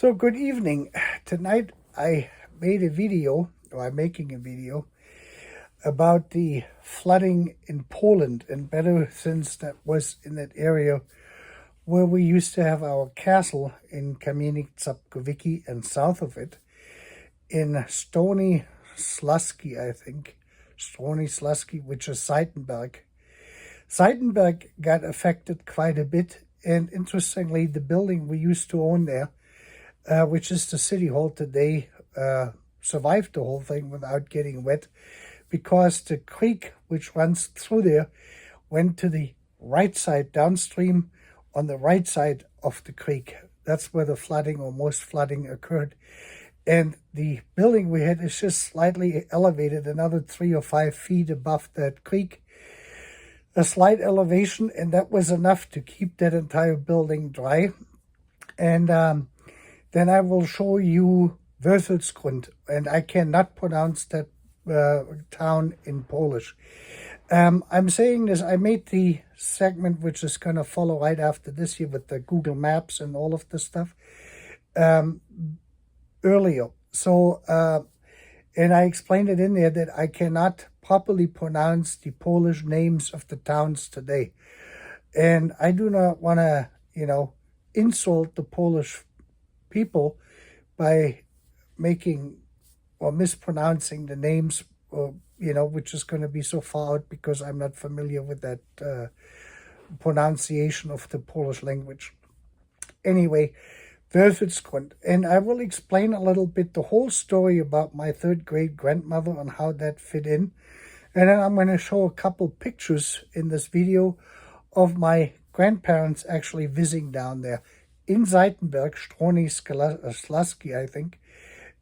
So good evening. Tonight I made a video, or I'm making a video, about the flooding in Poland, and better since that was in that area where we used to have our castle in Kamieniec-Zapkowice, and south of it in Stronie Śląskie, I think, Stronie Śląskie, which is Seitenberg. Seitenberg got affected quite a bit, and interestingly, the building we used to own there, which is the city hall today, survived the whole thing without getting wet, because the creek which runs through there went to the right side downstream on the right side of the creek. That's where the flooding, or most flooding, occurred. And the building we had is just slightly elevated, another 3 or 5 feet above that creek. A slight elevation, and that was enough to keep that entire building dry. And then I will show you Wölfelsgrund, and I cannot pronounce that town in Polish. I'm saying this, I made the segment which is going to follow right after this here with the Google Maps and all of this stuff earlier. So, and I explained it in there that I cannot properly pronounce the Polish names of the towns today. And I do not want to, insult the Polish people by making or mispronouncing the names, or, which is going to be so far out because I'm not familiar with that pronunciation of the Polish language. Anyway, Wölfelsgrund, and I will explain a little bit the whole story about my third great grandmother and how that fit in. And then I'm going to show a couple pictures in this video of my grandparents actually visiting down there in Seitenberg, Stronie Śląskie, I think,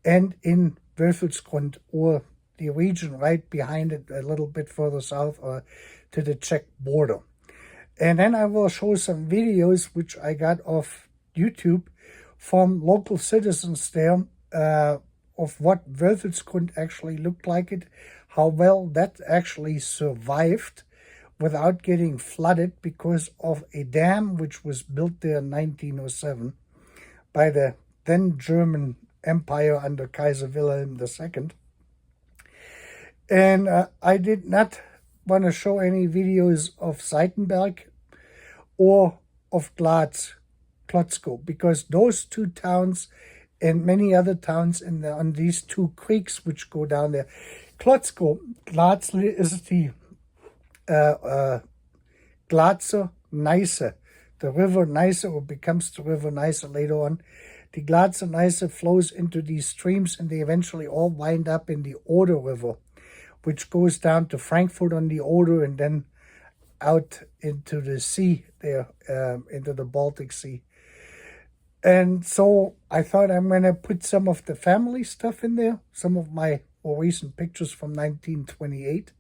and in Wölfelsgrund, or the region right behind it, a little bit further south, or to the Czech border. And then I will show some videos which I got off YouTube from local citizens there of what Wölfelsgrund actually looked like, how well that actually survived without getting flooded because of a dam which was built there in 1907 by the then German Empire under Kaiser Wilhelm II. And I did not want to show any videos of Seitenberg or of Kłodzko, because those two towns and many other towns on these two creeks which go down there. Kłodzko is the Glatzer Neisse, the river Neisse, or becomes the river Neisse later on. The Glatzer Neisse flows into these streams, and they eventually all wind up in the Oder River, which goes down to Frankfurt on the Oder and then out into the sea there, into the Baltic Sea. And so I thought I'm going to put some of the family stuff in there, some of my more recent pictures from 1928,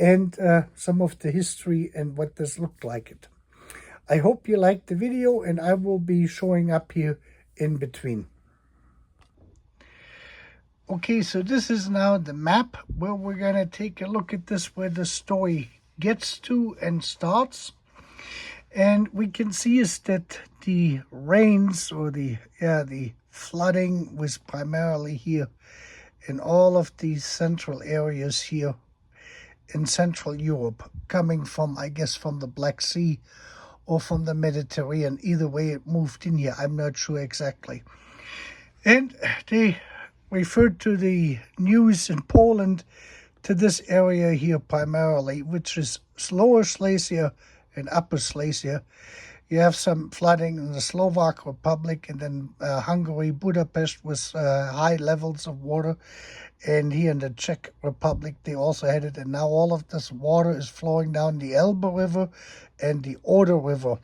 and some of the history and what this looked like it. I hope you liked the video, and I will be showing up here in between. Okay, so this is now the map where we're going to take a look at this, where the story gets to and starts. And we can see is that the rains, or the flooding, was primarily here in all of these central areas here in Central Europe, coming from, I guess, from the Black Sea or from the Mediterranean. Either way it moved in here, I'm not sure exactly. And they referred to the news in Poland to this area here primarily, which is Lower Silesia and Upper Silesia. You have some flooding in the Slovak Republic, and then Hungary, Budapest, was high levels of water. And here in the Czech Republic, they also had it. And now all of this water is flowing down the Elbe River and the Oder River.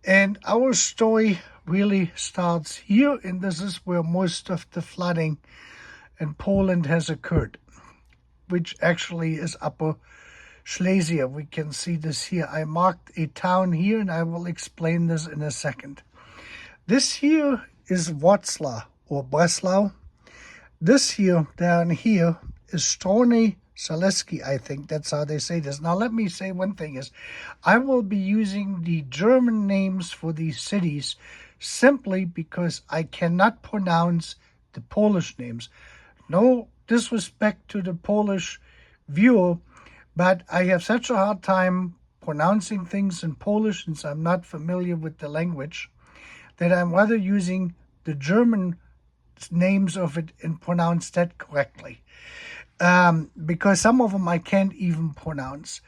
And our story really starts here, and this is where most of the flooding in Poland has occurred, which actually is Upper Silesia. We can see this here. I marked a town here, and I will explain this in a second. This here is Wrocław, or Breslau. This here, down here, is Stronie Śląskie, I think that's how they say this. Now let me say one thing is, I will be using the German names for these cities simply because I cannot pronounce the Polish names. No disrespect to the Polish viewer, but I have such a hard time pronouncing things in Polish since I'm not familiar with the language that I'm rather using the German names of it and pronounce that correctly. Because some of them I can't even pronounce.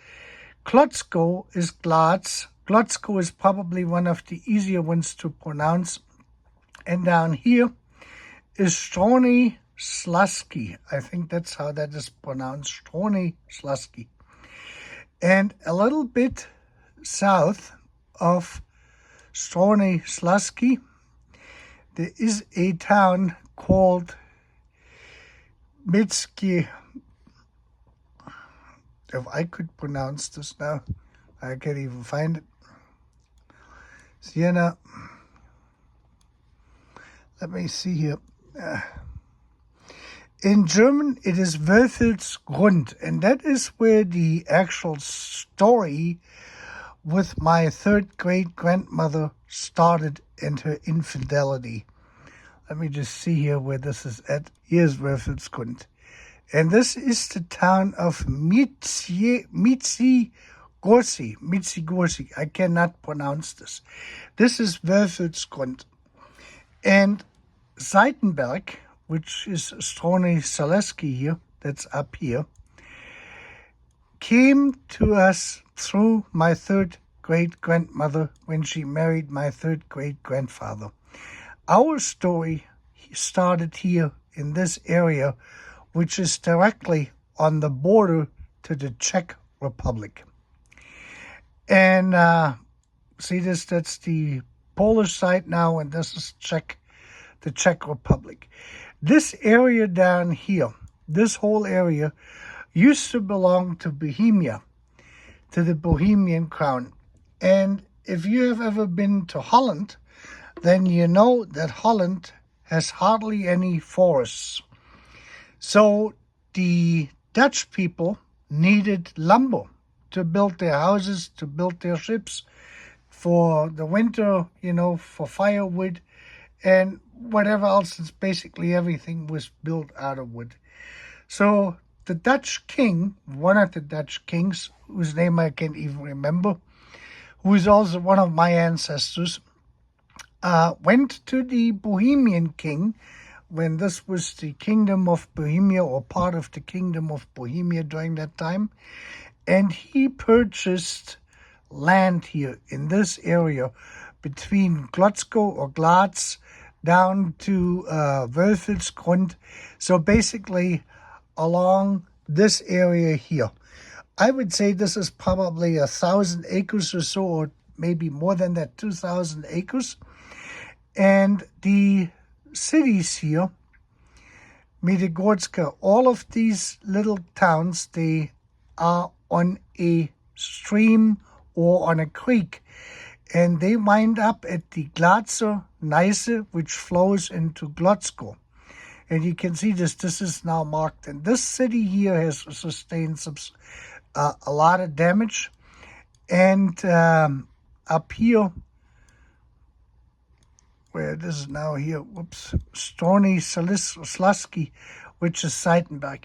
Kłodzko is Glatz. Kłodzko is probably one of the easier ones to pronounce. And down here is Stronie Śląskie. I think that's how that is pronounced, Stronie Śląskie. And a little bit south of Stronie Śląskie, there is a town called Międzygórze. If I could pronounce this now, I can't even find it. Siena. Let me see here. In German, it is Wölfelsgrund, and that is where the actual story with my third great-grandmother started and her infidelity. Let me just see here where this is at. Here's Wölfelsgrund. And this is the town of Międzygórze. I cannot pronounce this. This is Wölfelsgrund. And Seitenberg, which is Stronie Śląskie here, that's up here, came to us through my third great-grandmother when she married my third great-grandfather. Our story started here in this area, which is directly on the border to the Czech Republic. And see this, that's the Polish side now, and this is the Czech Republic. This area down here, this whole area, used to belong to Bohemia, to the Bohemian crown. And if you have ever been to Holland, then you know that Holland has hardly any forests. So the Dutch people needed lumber to build their houses, to build their ships, for the winter, for firewood, and whatever else. It's basically everything was built out of wood. So the Dutch king, one of the Dutch kings, whose name I can't even remember, who is also one of my ancestors, went to the Bohemian king when this was the kingdom of Bohemia, or part of the kingdom of Bohemia during that time, and he purchased land here in this area between Kłodzko or Glatz down to Wölfelsgrund. So basically along this area here. I would say this is probably 1,000 acres or so, or maybe more than that, 2,000 acres. And the cities here, Międzygórze, all of these little towns, they are on a stream or on a creek, and they wind up at the Glatzer Neiße, which flows into Kłodzko. And you can see this is now marked. And this city here has sustained a lot of damage. And up here, where this is now here, Stronie Śląskie, which is Seitenberg.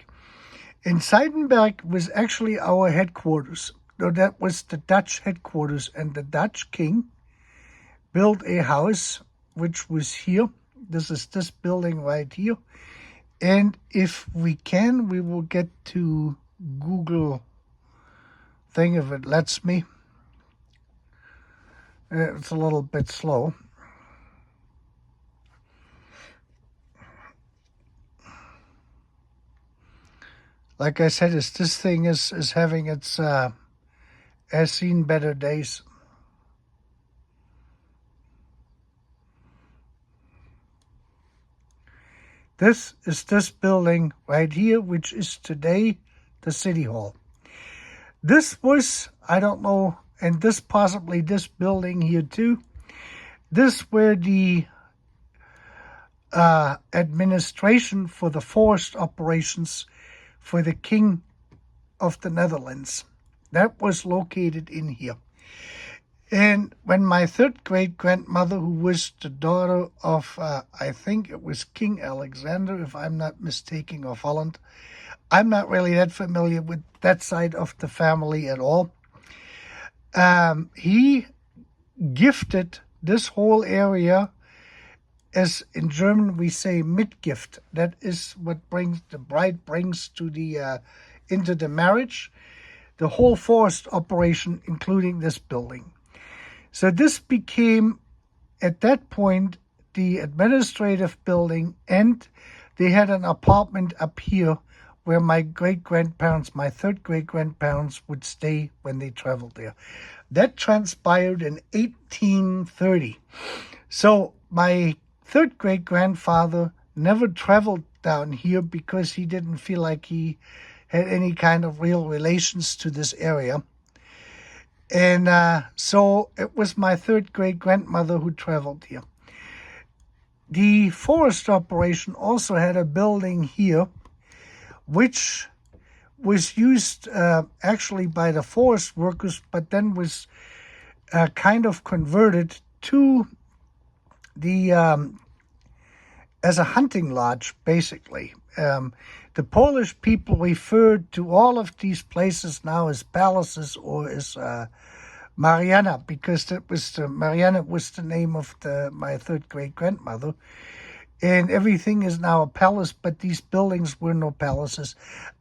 And Seitenberg was actually our headquarters. So that was the Dutch headquarters, and the Dutch king built a house which was here. This is this building right here. And if we can, we will get to Google thing if it lets me. It's a little bit slow. Like I said, this thing is having its has seen better days. This is this building right here, which is today the City Hall. This was, I don't know, and this possibly this building here too, this where the administration for the forest operations for the King of the Netherlands. That was located in here. And when my third great-grandmother, who was the daughter of, I think it was King Alexander, if I'm not mistaken, of Holland. I'm not really that familiar with that side of the family at all. He gifted this whole area, as in German we say Mitgift. That is what brings the bride brings to the into the marriage, the whole forest operation, including this building. So this became, at that point, the administrative building, and they had an apartment up here where my great-grandparents, my third great-grandparents, would stay when they traveled there. That transpired in 1830. So my third great-grandfather never traveled down here because he didn't feel like he had any kind of real relations to this area. And so it was my third great-grandmother who traveled here. The forest operation also had a building here, which was used actually by the forest workers, but then was kind of converted to the as a hunting lodge, basically. The Polish people referred to all of these places now as palaces or as Marianne, because Marianne was the name of my third great-grandmother. And everything is now a palace, but these buildings were no palaces.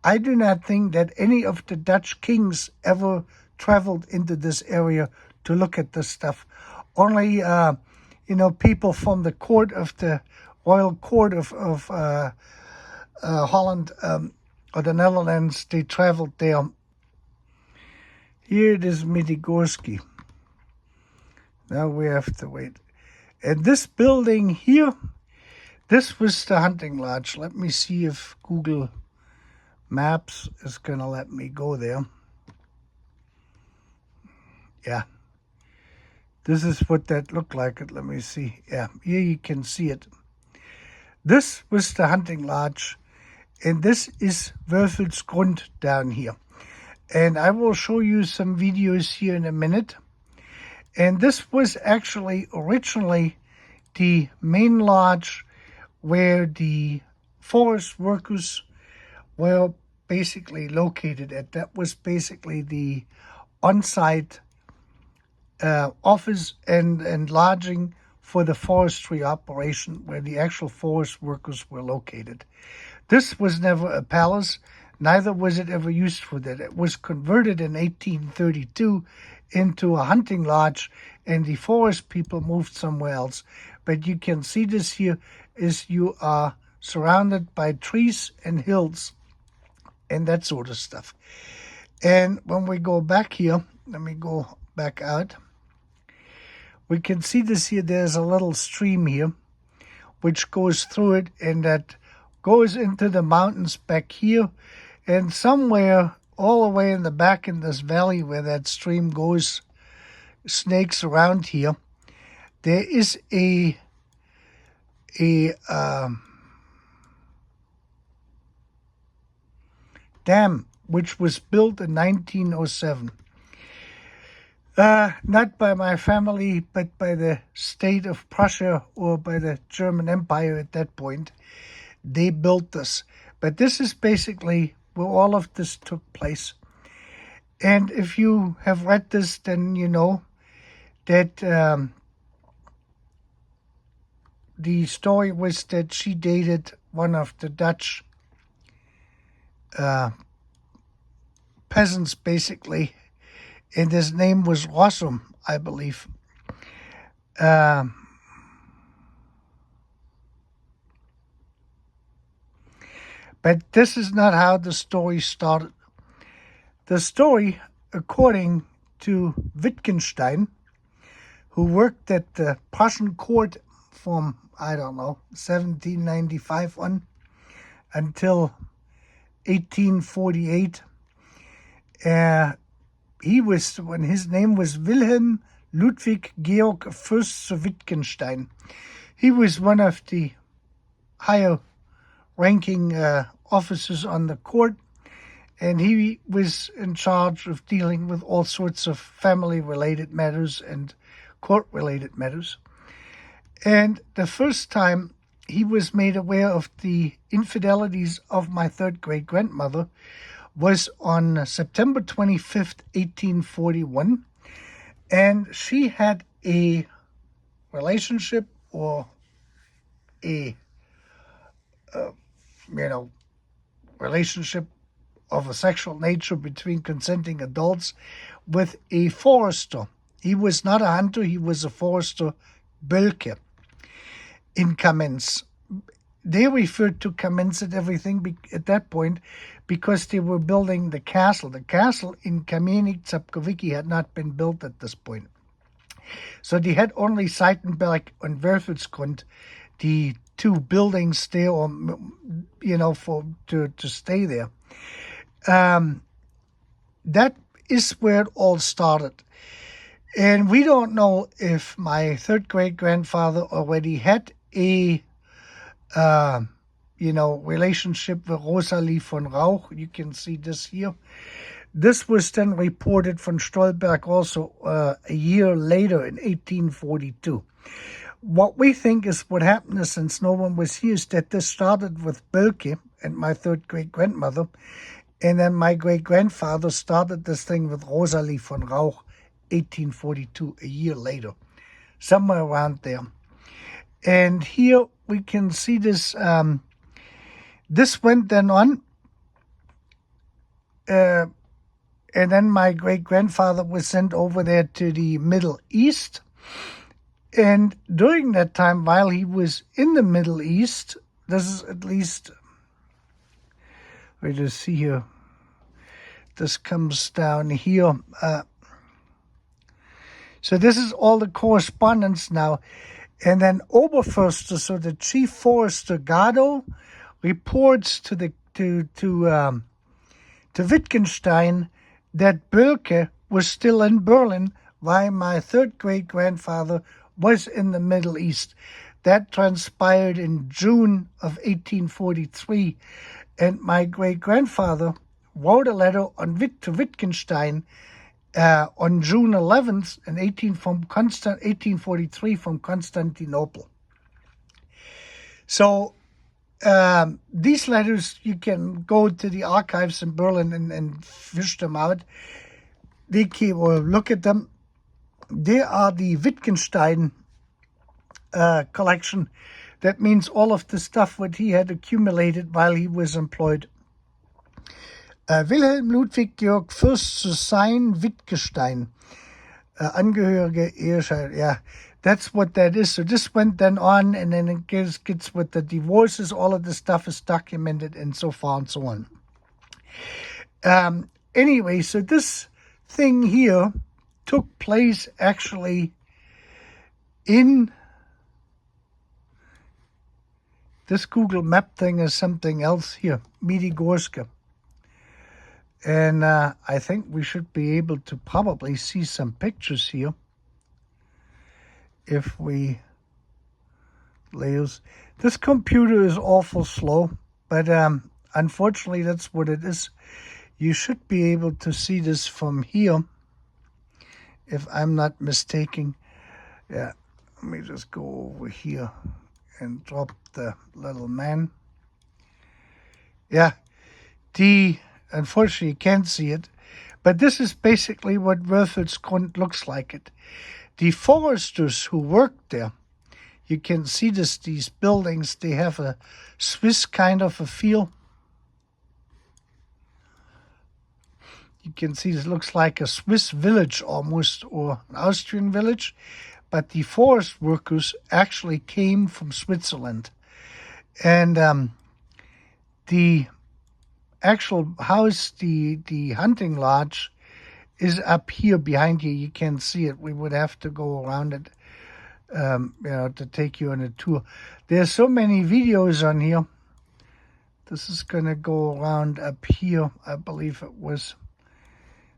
I do not think that any of the Dutch kings ever traveled into this area to look at this stuff. Only, people from the court of the royal court of Holland or the Netherlands, they traveled there. Here it is Mitigorski. Now we have to wait. And this building here, this was the hunting lodge. Let me see if Google Maps is going to let me go there. Yeah. This is what that looked like. Let me see. Yeah, here you can see it. This was the hunting lodge, and this is Wölfelsgrund down here. And I will show you some videos here in a minute. And this was actually originally the main lodge where the forest workers were basically located at. That was basically the on-site office and lodging for the forestry operation where the actual forest workers were located. This was never a palace, neither was it ever used for that. It was converted in 1832 into a hunting lodge, and the forest people moved somewhere else. But you can see this here is you are surrounded by trees and hills and that sort of stuff. And when we go back here, let me go back out. We can see this here, there's a little stream here which goes through it, and that goes into the mountains back here. And somewhere all the way in the back in this valley where that stream goes, snakes around here, there is a dam which was built in 1907. Not by my family, but by the state of Prussia or by the German Empire at that point. They built this. But this is basically where all of this took place. And if you have read this, then you know that the story was that she dated one of the Dutch peasants, basically, and his name was Rossum, I believe. But this is not how the story started. The story, according to Wittgenstein, who worked at the Prussian court from, 1795 on until 1848, his name was Wilhelm Ludwig Georg Fürst zu Wittgenstein. He was one of the higher ranking officers on the court, and he was in charge of dealing with all sorts of family-related matters and court-related matters. And the first time he was made aware of the infidelities of my third great-grandmother was on September 25th, 1841, and she had a relationship or a relationship of a sexual nature between consenting adults with a forester. He was not a hunter, he was a forester, Bölke, in Kamenz. They referred to Kamenz and everything at that point because they were building the castle. The castle in Kamienik-Zapkowicki had not been built at this point. So they had only Seitenberg and Werfelsgrund, the two buildings there, or to stay there. That is where it all started. And we don't know if my third great-grandfather already had a relationship with Rosalie von Rauch. You can see this here. This was then reported von Stolberg also a year later in 1842. What we think is what happened is, since no one was here, is that this started with Bölke and my third great-grandmother, and then my great-grandfather started this thing with Rosalie von Rauch, 1842, a year later, somewhere around there. And here we can see this. This went then on, and then my great-grandfather was sent over there to the Middle East. And during that time, while he was in the Middle East, this is at least, we just see here, this comes down here. So this is all the correspondence now. And then Oberförster, so the chief forester Gado, reports to Wittgenstein that Bölke was still in Berlin while my third great-grandfather was in the Middle East. That transpired in June of 1843, and my great-grandfather wrote a letter to Wittgenstein on June 11th in 1843 from Constantinople. So these letters, you can go to the archives in Berlin and fish them out. They can look at them. They are the Wittgenstein collection. That means all of the stuff what he had accumulated while he was employed. Wilhelm Ludwig Georg Fürst zu sein, Wittgenstein. Angehörige Ehescheid, yeah. That's what that is. So this went then on, and then it gets with the divorces. All of this stuff is documented, and so far and so on. Anyway, so this thing here took place actually in this Google map thing is something else here, Midigorska. And I think we should be able to probably see some pictures here if we layers. This computer is awful slow, but unfortunately that's what it is. You should be able to see this from here, if I'm not mistaken. Yeah, let me just go over here and drop the little man. Yeah, unfortunately you can't see it, but this is basically what Werfelsgrund looks like it. The foresters who worked there, you can see these buildings, they have a Swiss kind of a feel. You can see this looks like a Swiss village almost, or an Austrian village, but the forest workers actually came from Switzerland. And the actual house, the hunting lodge, is up here behind you. You can't see it. We would have to go around it, to take you on a tour. There's so many videos on here. This is going to go around up here, I believe it was.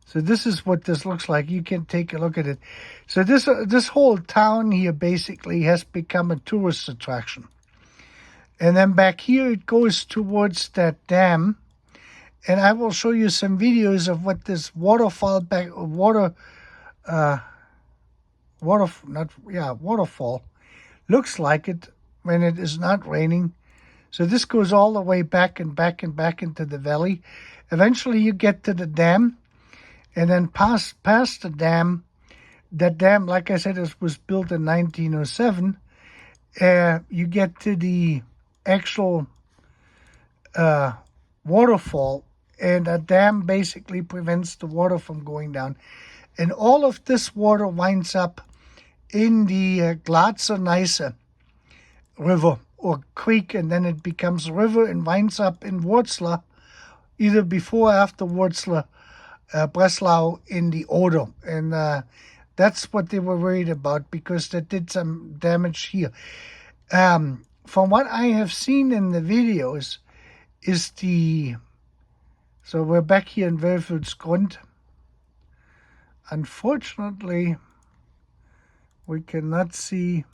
So this is what this looks like. You can take a look at it. So this whole town here basically has become a tourist attraction. And then back here it goes towards that dam. And I will show you some videos of what this waterfall waterfall looks like it when it is not raining. So this goes all the way back and back and back into the valley. Eventually you get to the dam, and then past the dam. That dam, like I said, was built in 1907. You get to the actual waterfall, and a dam basically prevents the water from going down. And all of this water winds up in the Glatzer River or creek, and then it becomes a river and winds up in Wetzlar, either before or after Wetzlar, Breslau in the Oder. And that's what they were worried about, because they did some damage here. From what I have seen in the videos, so we're back here in Wölfelsgrund. Unfortunately, we cannot see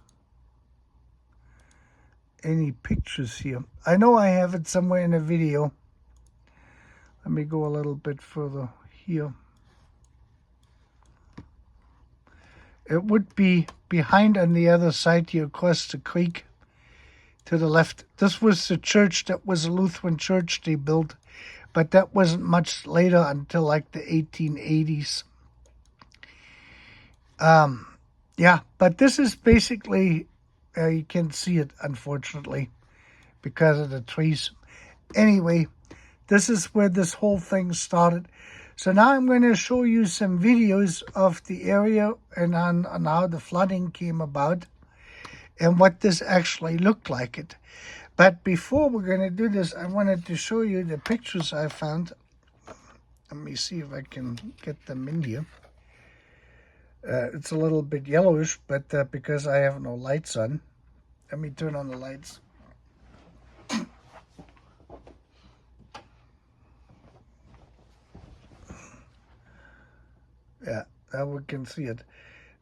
any pictures here. I know I have it somewhere in a video. Let me go a little bit further here. It would be behind on the other side here, across the creek to the left. This was the church that was a Lutheran church they built, but that wasn't much later, until like the 1880s. Yeah, but this is basically, you can see it, unfortunately, because of the trees. Anyway, this is where this whole thing started. So now I'm going to show you some videos of the area and on how the flooding came about and what this actually looked like it. But before we're going to do this, I wanted to show you the pictures I found. Let me see if I can get them in here. It's a little bit yellowish, but because I have no lights on. Let me turn on the lights. Yeah, now we can see it.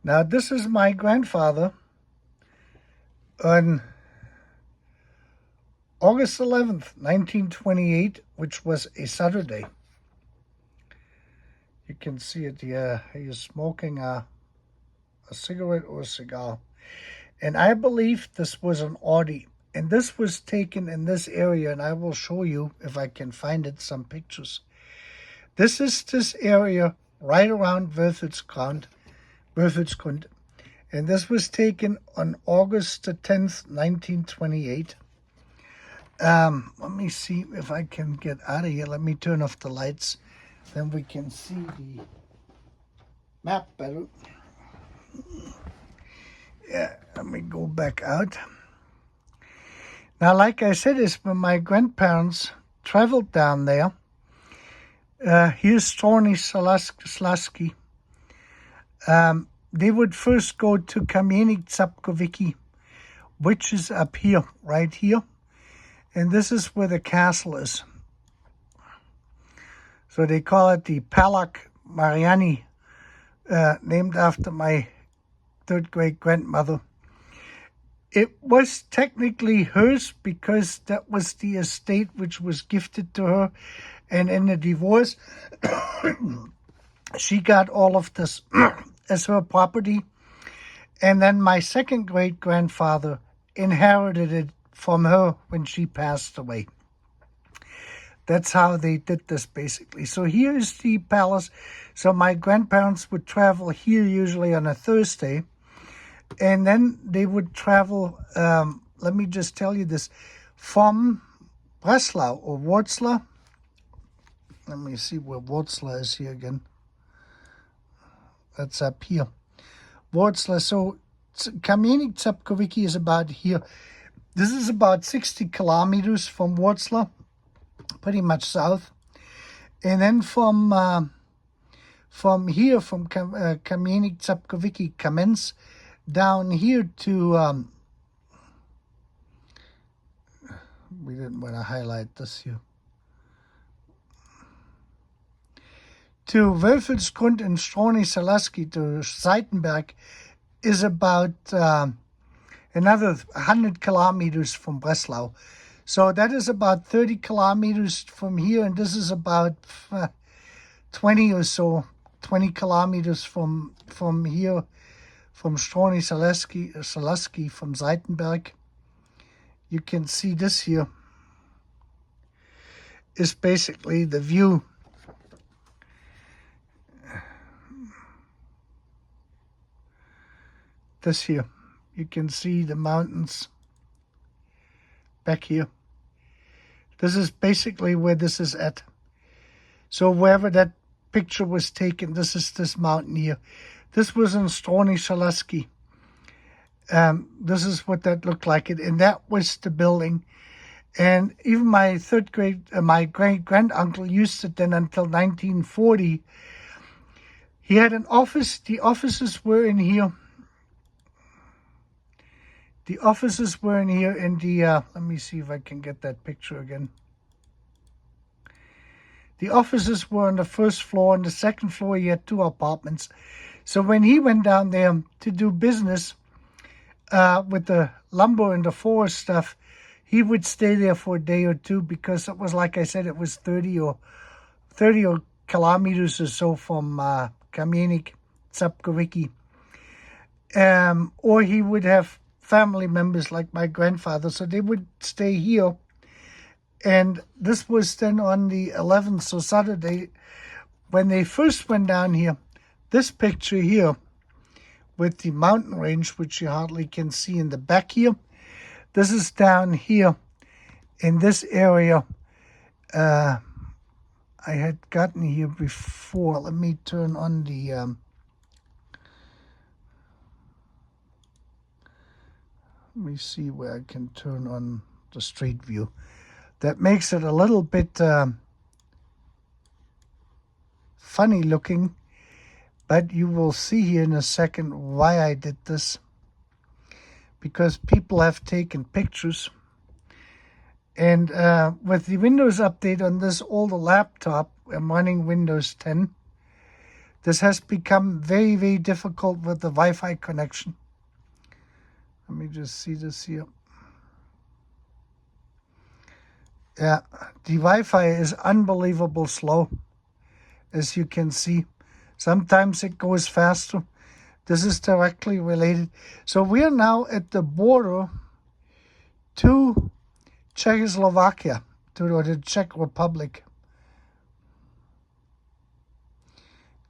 Now this is my grandfather on August 11th, 1928, which was a Saturday. You can see it here. He is smoking a cigarette or a cigar. And I believe this was an Audi. And this was taken in this area, and I will show you, if I can find it, some pictures. This is this area right around Wölfelsgrund. And this was taken on August the 10th, 1928. Let me see if I can get out of here. Let me turn off the lights. Then we can see the map better. Yeah, let me go back out. Now, like I said, is when my grandparents traveled down there. Here's Stronie Śląskie. They would first go to Kamieniec which is up here, right here. And this is where the castle is. So they call it the Princess Marianne, named after my third great grandmother. It was technically hers because that was the estate which was gifted to her. And in the divorce, she got all of this as her property. And then my second great grandfather inherited it from her when she passed away. That's how they did this, basically. So here's the palace. So my grandparents would travel here usually on a Thursday. And then they would travel, let me just tell you this, from Breslau or Wetzlar. Let me see where Wetzlar is here again. That's up here. Wetzlar. So Kamieniec is about here. This is about 60 kilometers from Wetzlar, pretty much south. And then from here, from Kamieniec Kamenz, down here to, we didn't want to highlight this here, to Wölfelsgrund and Stronie Śląskie, to Seitenberg, is about another 100 kilometers from Breslau. So that is about 30 kilometers from here, and this is about 20 or so, 20 kilometers from here, from Stronie Śląskie from Seitenberg. You can see this here is basically the view. This here, you can see the mountains back here. This is basically where this is at. So wherever that picture was taken, this is this mountain here. This was in Stronie Śląskie. This is what that looked like, and that was the building. And even my my great-granduncle used it then until 1940. He had an office. The offices were in here. The offices were in here, and let me see if I can get that picture again. The offices were on the first floor. On the second floor, he had 2 apartments. So when he went down there to do business with the lumber and the forest stuff, he would stay there for a day or 2, because it was, like I said, it was 30 kilometers or so from Kamienik, Zapkowicki. Or he would have family members like my grandfather, so they would stay here. And this was then on the 11th, so Saturday, when they first went down here. This picture here with the mountain range, which you hardly can see in the back here, this is down here in this area. I had gotten here before. Let me turn on the let me see where I can turn on the street view. That makes it a little bit funny looking, but you will see here in a second why I did this. Because people have taken pictures. And with the Windows update on this older laptop, I'm running Windows 10. This has become very, very difficult with the Wi-Fi connection. Let me just see this here. Yeah, the Wi-Fi is unbelievable slow, as you can see. Sometimes it goes faster. This is directly related. So we are now at the border to Czechoslovakia, to the Czech Republic.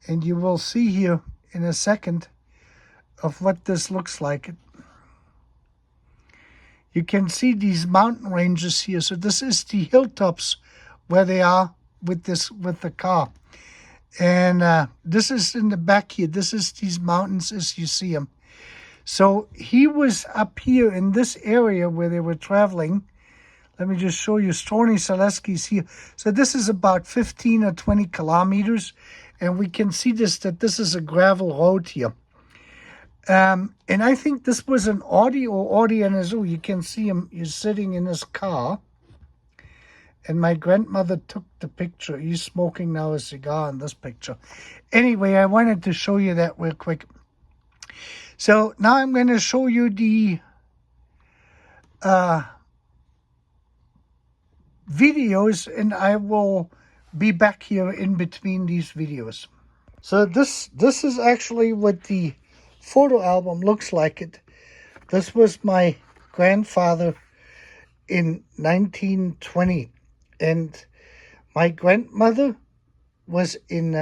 And you will see here in a second of what this looks like. You can see these mountain ranges here. So this is the hilltops where they are with the car. And this is in the back here. This is these mountains as you see them. So he was up here in this area where they were traveling. Let me just show you. Stronie Śląskie here. So this is about 15 or 20 kilometers. And we can see that this is a gravel road here. And I think this was an Audi or Audi NSU. You can see him. He's sitting in his car. And my grandmother took the picture. He's smoking now a cigar in this picture. Anyway, I wanted to show you that real quick. So now I'm going to show you the videos, and I will be back here in between these videos. So this is actually what the photo album looks like. This was my grandfather in 1920, and my grandmother was in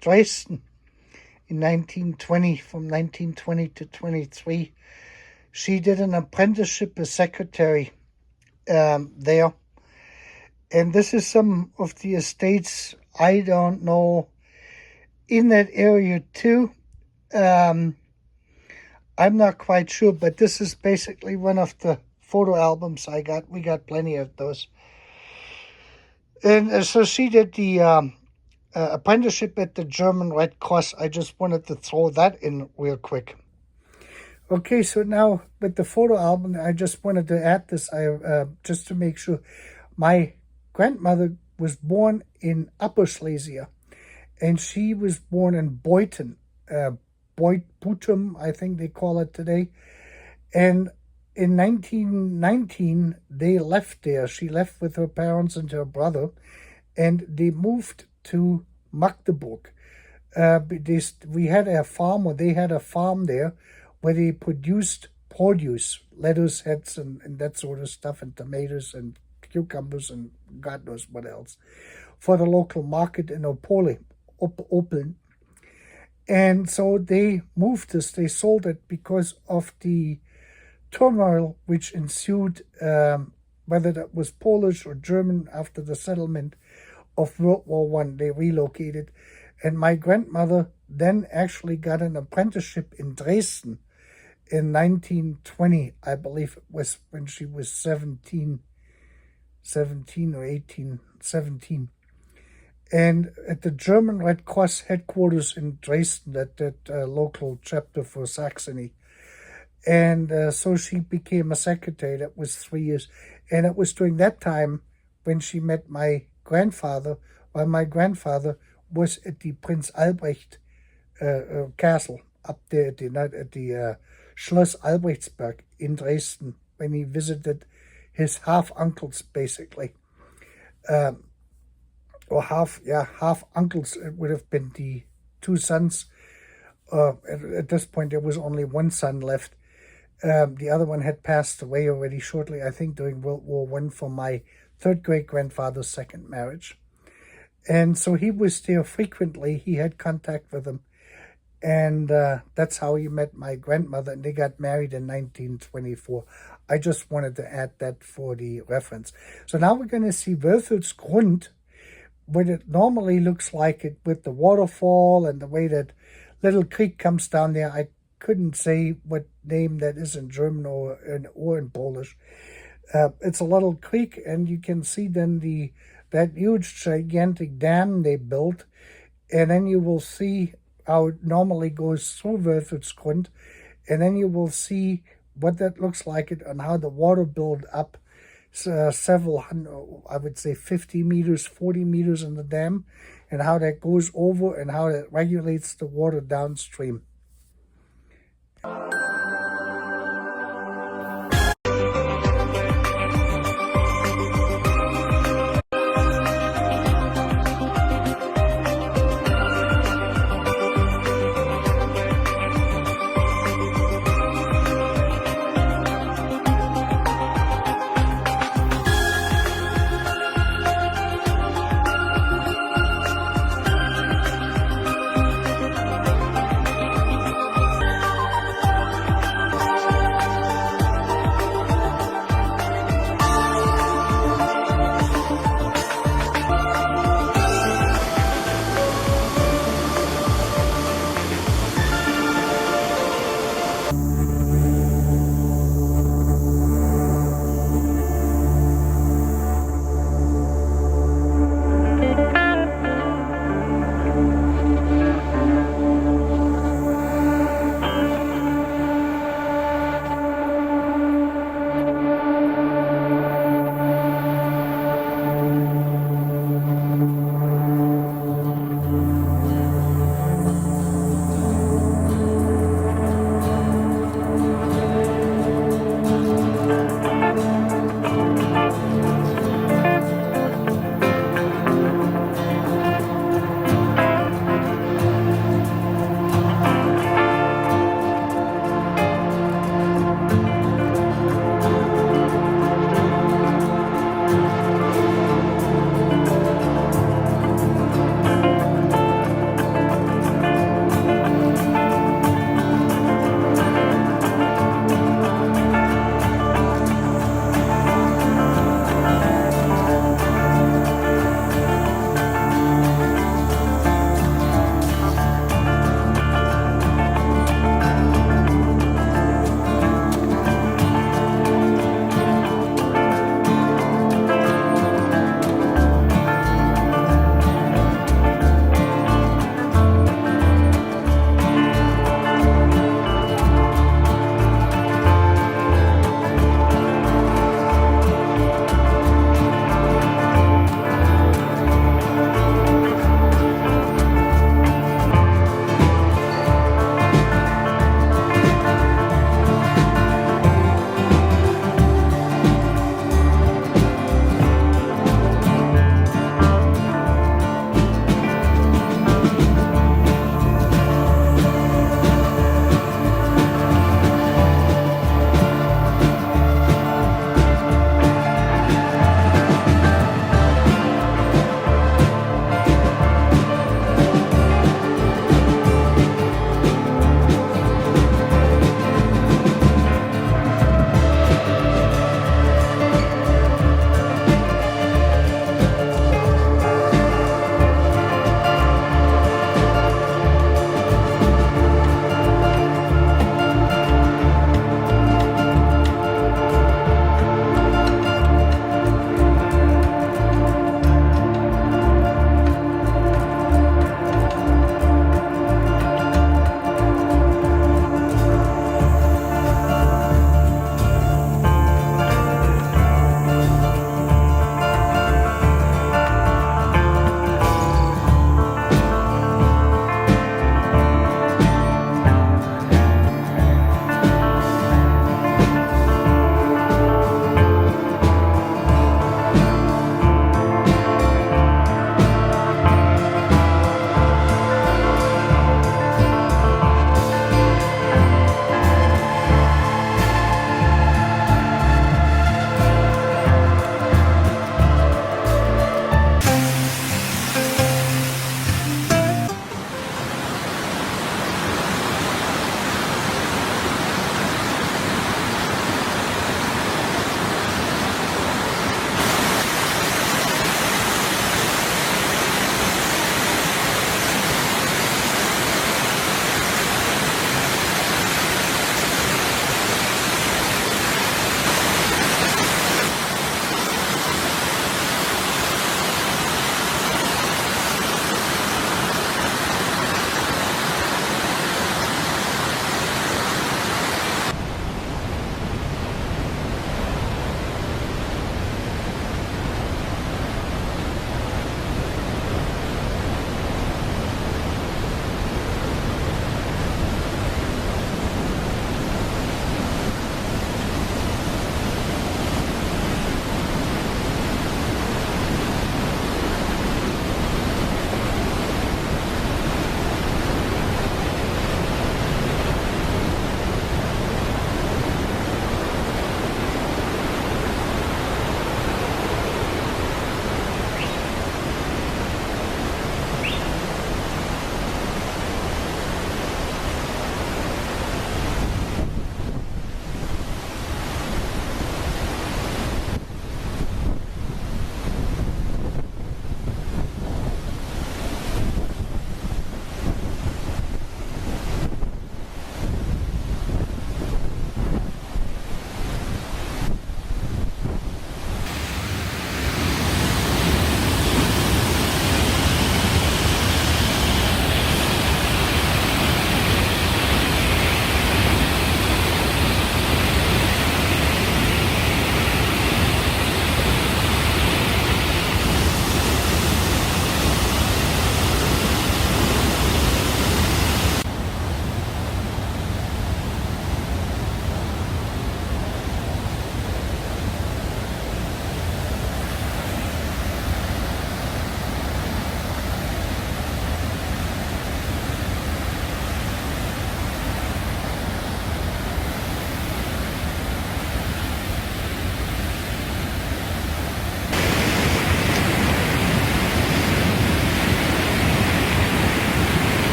Dresden in 1920, from 1920 to 23. She did an apprenticeship as secretary there. And this is some of the estates, I don't know, in that area too. I'm not quite sure, but this is basically one of the photo albums I got. We got plenty of those. And so she did the apprenticeship at the German Red Cross. I just wanted to throw that in real quick. Okay, so now with the photo album, I just wanted to add this, just to make sure. My grandmother was born in Upper Silesia, and she was born in Beuthen, Butum, I think they call it today. And in 1919, they left there. She left with her parents and her brother, and they moved to Magdeburg. We had a farm, or they had a farm there, where they produced produce, lettuce heads and that sort of stuff, and tomatoes and cucumbers and God knows what else, for the local market in Opole. And so they moved this, they sold it because of the turmoil which ensued, whether that was Polish or German, after the settlement of World War I. They relocated. And my grandmother then actually got an apprenticeship in Dresden in 1920, I believe it was, when she was 17 or 18, 17. And at the German Red Cross headquarters in Dresden, that local chapter for Saxony. And so she became a secretary. That was 3 years. And it was during that time when she met my grandfather, while my grandfather was at the Prince Albrecht castle up there at the Schloss Albrechtsberg in Dresden, when he visited his half-uncles, basically. Or half-uncles. It would have been the two sons. At this point, there was only one son left. The other one had passed away already shortly, I think, during World War I, for my third great-grandfather's second marriage. And so he was there frequently. He had contact with him. And that's how he met my grandmother, and they got married in 1924. I just wanted to add that for the reference. So now we're going to see Wölfelsgrund, what it normally looks like, it with the waterfall and the way that little creek comes down there. I couldn't say what name that is in German or in Polish. It's a little creek, and you can see then that huge, gigantic dam they built. And then you will see how it normally goes through Wölfelsgrund. And then you will see what that looks like and how the water build up several hundred, I would say 50 meters, 40 meters in the dam, and how that goes over and how it regulates the water downstream.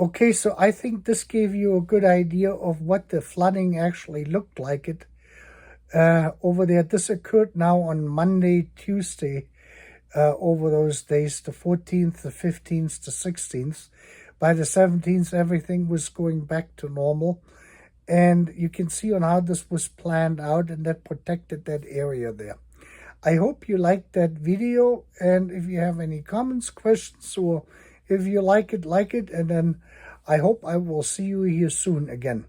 Okay, so I think this gave you a good idea of what the flooding actually looked like it over there. This occurred now on Monday, Tuesday, over those days, the 14th, the 15th, the 16th. By the 17th, everything was going back to normal. And you can see on how this was planned out, and that protected that area there. I hope you liked that video, and if you have any comments, questions, or if you like it, and then I hope I will see you here soon again.